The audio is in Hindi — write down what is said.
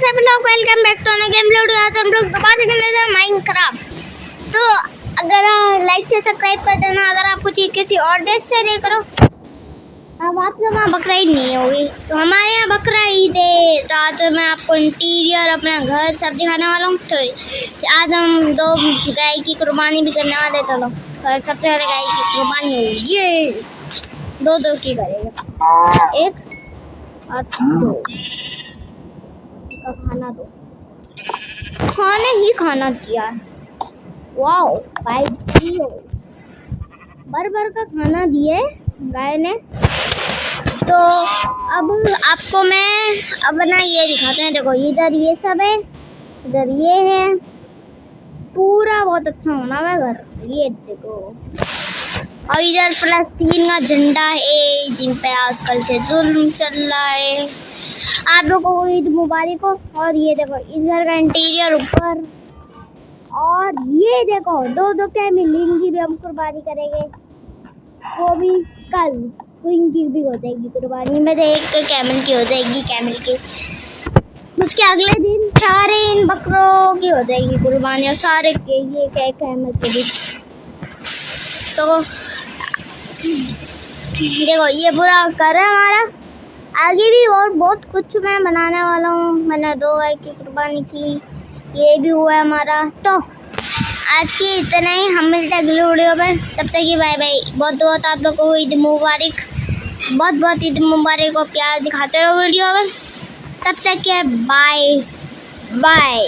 सभी लोग, welcome back to game video. आज हम लोग दोबारा खेलने जा रहे हैं माइनक्राफ्ट। तो अगर लाइक से सब्सक्राइब कर देना। अगर आपको किसी और देश से देख रहे हो, अब आपके वहाँ बकरा ईद नहीं होगी, तो हमारे यहाँ बकरा ईद है। तो आज मैं आपको इंटीरियर, अपना घर सब दिखाने वाला हूँ। तो आज हम 2 गाय की कुर्बानी भी करने वाले। चलो सबसे पहले गाय की कुर्बानी होगी, ये 2 की करेगा, 1 और 2 का खाना दो, खाने ही खाना दिया है। वाओ, 5 भर का खाना दिया है गाय ने। तो अब आपको मैं अपना ये दिखाते हैं। देखो इधर ये सब है, इधर ये है, पूरा बहुत अच्छा होना है घर। ये देखो, और इधर फलस्तीन का झंडा है जिन पे आजकल से जुल्म चल रहा है। आप लोगों को ईद मुबारक हो। और ये देखो इस घर का इंटीरियर ऊपर, और ये देखो 2 कैमल, इनकी भी हम कुर्बानी करेंगे, वो भी कल। तो इनकी भी हो जाएगी कुर्बानी, मेरे 1 कैमल की हो जाएगी, कैमल की। उसके अगले दिन सारे इन बकरों की हो जाएगी कुर्बानी, और सारे के ये कैमल के भी। तो देखो ये पूरा कर है हमारा। आगे भी और बहुत कुछ मैं बनाने वाला हूँ। मैंने 2 गाय की कुर्बानी की, ये भी हुआ है हमारा। तो आज की इतना ही, हम मिलते हैं अगले वीडियो में। तब तक की बाय बाय। बहुत आप लोगों को ईद मुबारक, बहुत ईद मुबारक, और प्यार दिखाते रहो वीडियो में। तब तक के बाय बाय।